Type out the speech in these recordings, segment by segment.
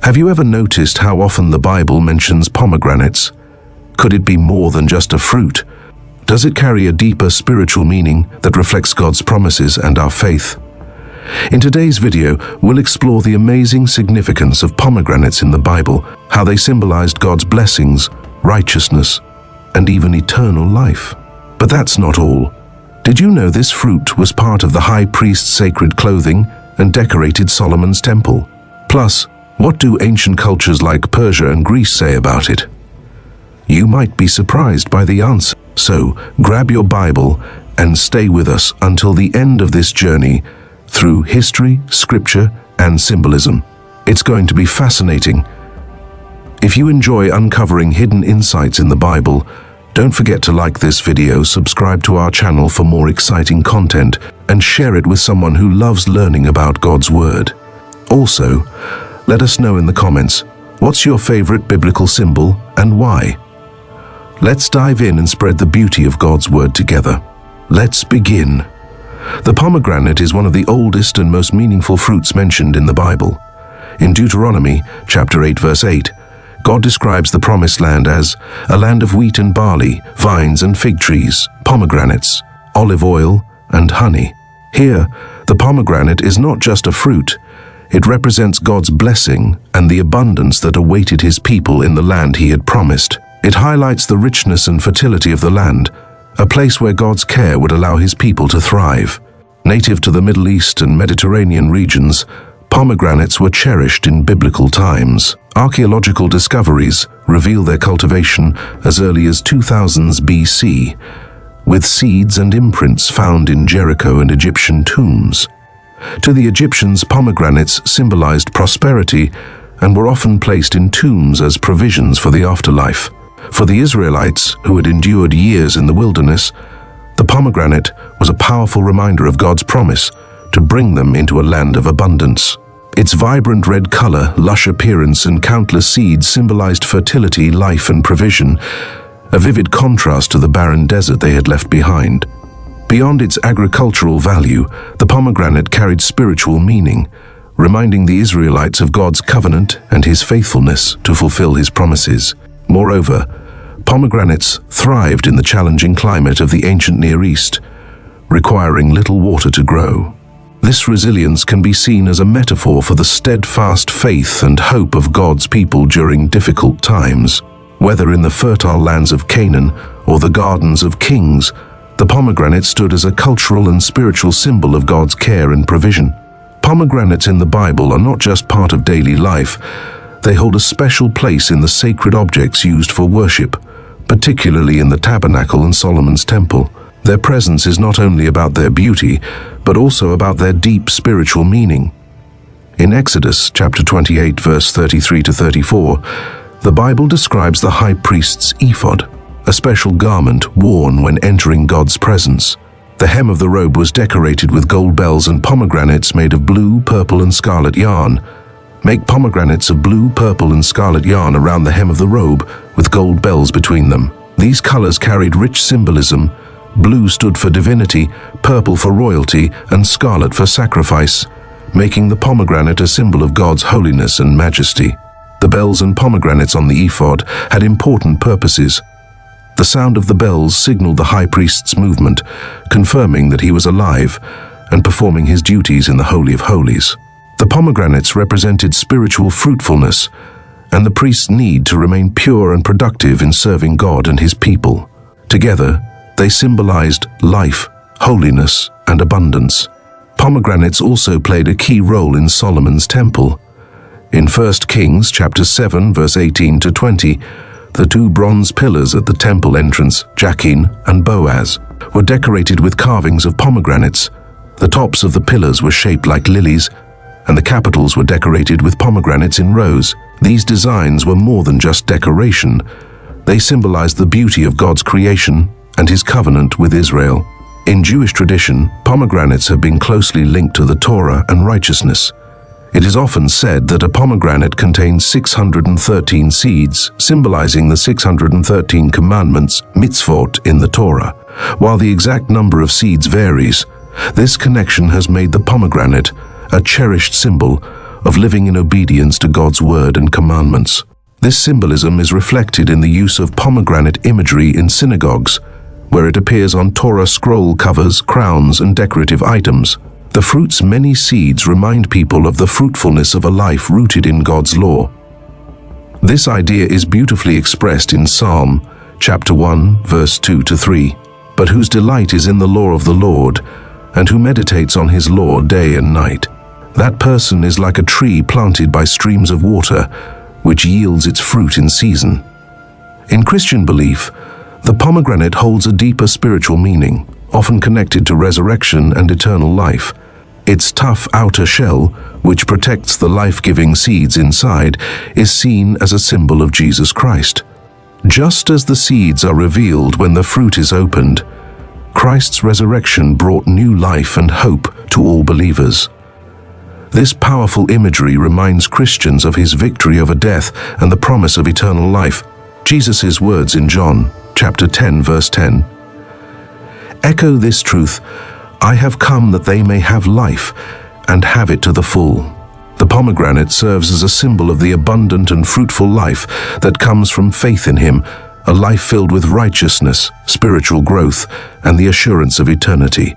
Have you ever noticed how often the Bible mentions pomegranates? Could it be more than just a fruit? Does it carry a deeper spiritual meaning that reflects God's promises and our faith? In today's video, we'll explore the amazing significance of pomegranates in the Bible, how they symbolized God's blessings, righteousness, and even eternal life. But that's not all. Did you know this fruit was part of the high priest's sacred clothing and decorated Solomon's temple? Plus, what do ancient cultures like Persia and Greece say about it? You might be surprised by the answer. So, grab your Bible and stay with us until the end of this journey through history, scripture, and symbolism. It's going to be fascinating. If you enjoy uncovering hidden insights in the Bible, don't forget to like this video, subscribe to our channel for more exciting content, and share it with someone who loves learning about God's Word. Also, let us know in the comments, what's your favorite biblical symbol and why? Let's dive in and spread the beauty of God's Word together. Let's begin. The pomegranate is one of the oldest and most meaningful fruits mentioned in the Bible. In Deuteronomy, chapter 8, verse 8, God describes the promised land as a land of wheat and barley, vines and fig trees, pomegranates, olive oil, and honey. Here, the pomegranate is not just a fruit. It represents God's blessing and the abundance that awaited his people in the land he had promised. It highlights the richness and fertility of the land, a place where God's care would allow his people to thrive. Native to the Middle East and Mediterranean regions, pomegranates were cherished in biblical times. Archaeological discoveries reveal their cultivation as early as 2000s BC, with seeds and imprints found in Jericho and Egyptian tombs. To the Egyptians, pomegranates symbolized prosperity and were often placed in tombs as provisions for the afterlife. For the Israelites, who had endured years in the wilderness, the pomegranate was a powerful reminder of God's promise to bring them into a land of abundance. Its vibrant red color, lush appearance, and countless seeds symbolized fertility, life, and provision, a vivid contrast to the barren desert they had left behind. Beyond its agricultural value, the pomegranate carried spiritual meaning, reminding the Israelites of God's covenant and his faithfulness to fulfill his promises. Moreover, pomegranates thrived in the challenging climate of the ancient Near East, requiring little water to grow. This resilience can be seen as a metaphor for the steadfast faith and hope of God's people during difficult times. Whether in the fertile lands of Canaan or the gardens of kings, the pomegranate stood as a cultural and spiritual symbol of God's care and provision. Pomegranates in the Bible are not just part of daily life. They hold a special place in the sacred objects used for worship, particularly in the tabernacle and Solomon's temple. Their presence is not only about their beauty, but also about their deep spiritual meaning. In Exodus chapter 28, verse 33 to 34, the Bible describes the high priest's ephod, a special garment worn when entering God's presence. The hem of the robe was decorated with gold bells and pomegranates made of blue, purple, and scarlet yarn. Make pomegranates of blue, purple, and scarlet yarn around the hem of the robe with gold bells between them. These colors carried rich symbolism. Blue stood for divinity, purple for royalty, and scarlet for sacrifice, making the pomegranate a symbol of God's holiness and majesty. The bells and pomegranates on the ephod had important purposes. The sound of the bells signaled the high priest's movement, confirming that he was alive and performing his duties in the Holy of Holies. The pomegranates represented spiritual fruitfulness and the priest's need to remain pure and productive in serving God and his people. Together, they symbolized life, holiness, and abundance. Pomegranates also played a key role in Solomon's temple. In 1 Kings chapter 7, verse 18 to 20, the two bronze pillars at the temple entrance, Jachin and Boaz, were decorated with carvings of pomegranates. The tops of the pillars were shaped like lilies, and the capitals were decorated with pomegranates in rows. These designs were more than just decoration. They symbolized the beauty of God's creation and his covenant with Israel. In Jewish tradition, pomegranates have been closely linked to the Torah and righteousness. It is often said that a pomegranate contains 613 seeds, symbolizing the 613 commandments, mitzvot, in the Torah. While the exact number of seeds varies, this connection has made the pomegranate a cherished symbol of living in obedience to God's word and commandments. This symbolism is reflected in the use of pomegranate imagery in synagogues, where it appears on Torah scroll covers, crowns, and decorative items. The fruit's many seeds remind people of the fruitfulness of a life rooted in God's law. This idea is beautifully expressed in Psalm chapter 1, verse 2-3. But whose delight is in the law of the Lord, and who meditates on his law day and night. That person is like a tree planted by streams of water, which yields its fruit in season. In Christian belief, the pomegranate holds a deeper spiritual meaning, often connected to resurrection and eternal life. Its tough outer shell, which protects the life-giving seeds inside, is seen as a symbol of Jesus Christ. Just as the seeds are revealed when the fruit is opened, Christ's resurrection brought new life and hope to all believers. This powerful imagery reminds Christians of his victory over death and the promise of eternal life. Jesus' words in John chapter 10, verse 10 echo this truth: "I have come that they may have life and have it to the full." The pomegranate serves as a symbol of the abundant and fruitful life that comes from faith in him, a life filled with righteousness, spiritual growth, and the assurance of eternity.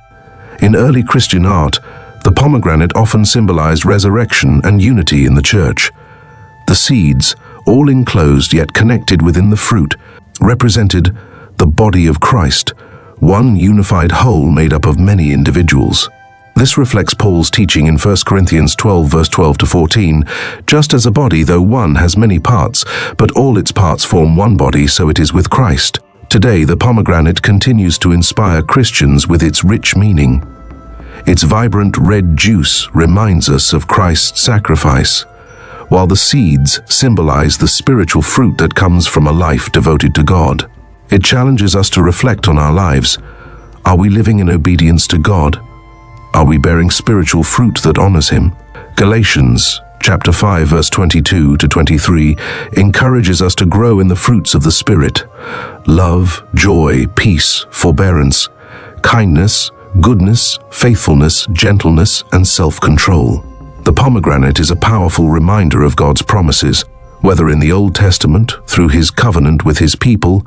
In early Christian art, the pomegranate often symbolized resurrection and unity in the church. The seeds, all enclosed yet connected within the fruit, represented the body of Christ, one unified whole made up of many individuals. This reflects Paul's teaching in 1 Corinthians 12, verse 12-14, "Just as a body, though one, has many parts, but all its parts form one body, so it is with Christ." Today, the pomegranate continues to inspire Christians with its rich meaning. Its vibrant red juice reminds us of Christ's sacrifice, while the seeds symbolize the spiritual fruit that comes from a life devoted to God. It challenges us to reflect on our lives. Are we living in obedience to God? Are we bearing spiritual fruit that honors him? Galatians chapter 5, verse 22-23 encourages us to grow in the fruits of the Spirit: love, joy, peace, forbearance, kindness, goodness, faithfulness, gentleness, and self-control. The pomegranate is a powerful reminder of God's promises, whether in the Old Testament through his covenant with his people,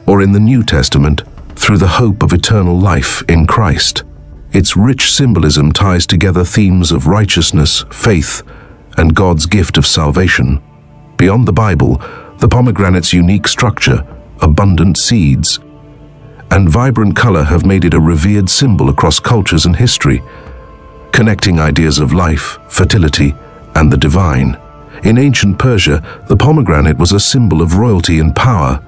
or in the New Testament through the hope of eternal life in Christ. Its rich symbolism ties together themes of righteousness, faith, and God's gift of salvation. Beyond the Bible, the pomegranate's unique structure, abundant seeds, and vibrant color have made it a revered symbol across cultures and history, connecting ideas of life, fertility, and the divine. In ancient Persia, the pomegranate was a symbol of royalty and power.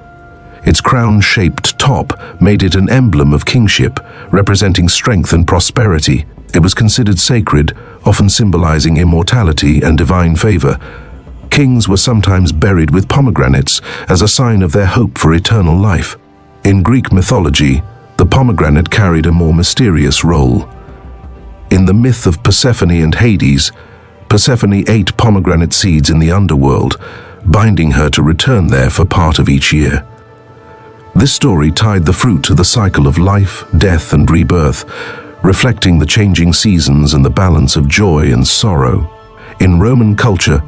Its crown-shaped top made it an emblem of kingship, representing strength and prosperity. It was considered sacred, often symbolizing immortality and divine favor. Kings were sometimes buried with pomegranates as a sign of their hope for eternal life. In Greek mythology, the pomegranate carried a more mysterious role. In the myth of Persephone and Hades, Persephone ate pomegranate seeds in the underworld, binding her to return there for part of each year. This story tied the fruit to the cycle of life, death, and rebirth, reflecting the changing seasons and the balance of joy and sorrow. In Roman culture,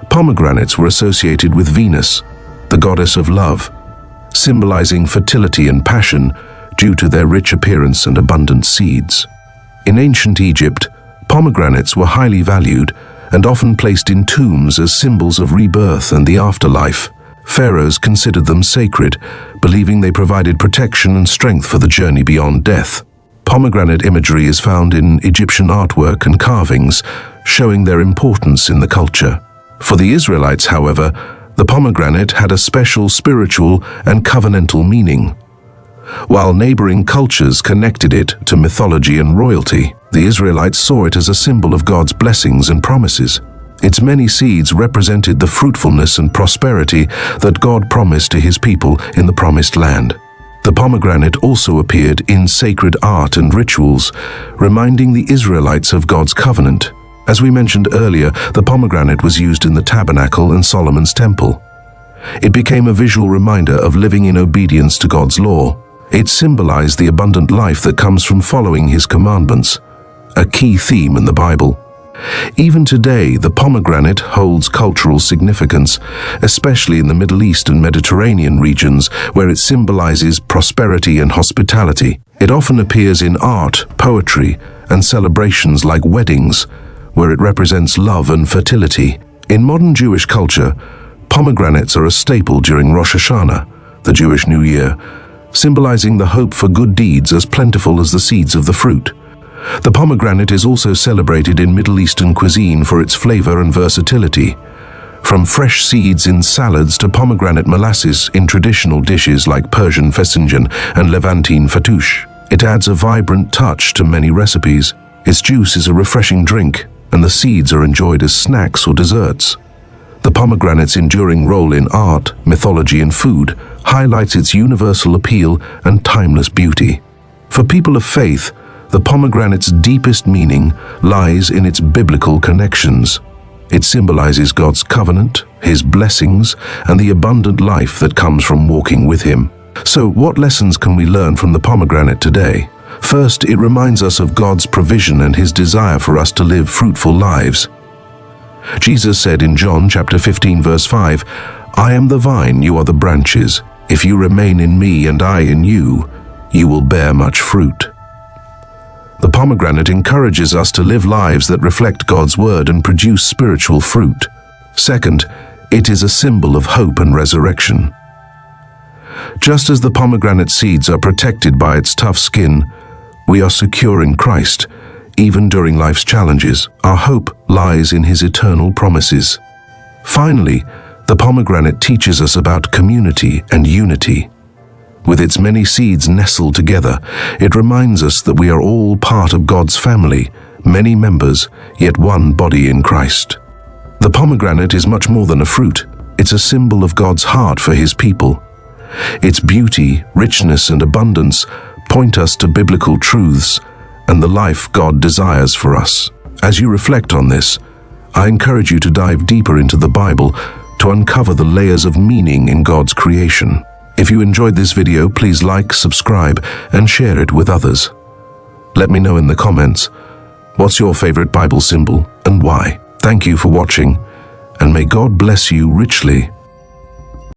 pomegranates were associated with Venus, the goddess of love, symbolizing fertility and passion due to their rich appearance and abundant seeds. In ancient Egypt, pomegranates were highly valued and often placed in tombs as symbols of rebirth and the afterlife. Pharaohs considered them sacred, believing they provided protection and strength for the journey beyond death. Pomegranate imagery is found in Egyptian artwork and carvings, showing their importance in the culture. For the Israelites, however, the pomegranate had a special spiritual and covenantal meaning. While neighboring cultures connected it to mythology and royalty, the Israelites saw it as a symbol of God's blessings and promises. Its many seeds represented the fruitfulness and prosperity that God promised to his people in the Promised Land. The pomegranate also appeared in sacred art and rituals, reminding the Israelites of God's covenant. As we mentioned earlier, the pomegranate was used in the tabernacle and Solomon's temple. It became a visual reminder of living in obedience to God's law. It symbolized the abundant life that comes from following his commandments, a key theme in the Bible. Even today, the pomegranate holds cultural significance, especially in the Middle East and Mediterranean regions, where it symbolizes prosperity and hospitality. It often appears in art, poetry, and celebrations like weddings, where it represents love and fertility. In modern Jewish culture, pomegranates are a staple during Rosh Hashanah, the Jewish New Year, symbolizing the hope for good deeds as plentiful as the seeds of the fruit. The pomegranate is also celebrated in Middle Eastern cuisine for its flavor and versatility. From fresh seeds in salads to pomegranate molasses in traditional dishes like Persian fesinjan and Levantine fattoush, it adds a vibrant touch to many recipes. Its juice is a refreshing drink, and the seeds are enjoyed as snacks or desserts. The pomegranate's enduring role in art, mythology, and food highlights its universal appeal and timeless beauty. For people of faith, the pomegranate's deepest meaning lies in its biblical connections. It symbolizes God's covenant, His blessings, and the abundant life that comes from walking with Him. So, what lessons can we learn from the pomegranate today? First, it reminds us of God's provision and His desire for us to live fruitful lives. Jesus said in John chapter 15 verse 5, "I am the vine, you are the branches. If you remain in me and I in you, you will bear much fruit." The pomegranate encourages us to live lives that reflect God's word and produce spiritual fruit. Second, it is a symbol of hope and resurrection. Just as the pomegranate seeds are protected by its tough skin, we are secure in Christ. Even during life's challenges, our hope lies in His eternal promises. Finally, the pomegranate teaches us about community and unity. With its many seeds nestled together, it reminds us that we are all part of God's family, many members, yet one body in Christ. The pomegranate is much more than a fruit. It's a symbol of God's heart for His people. Its beauty, richness, and abundance point us to biblical truths and the life God desires for us. As you reflect on this, I encourage you to dive deeper into the Bible to uncover the layers of meaning in God's creation. If you enjoyed this video, please like, subscribe, and share it with others. Let me know in the comments, what's your favorite Bible symbol and why? Thank you for watching, and may God bless you richly.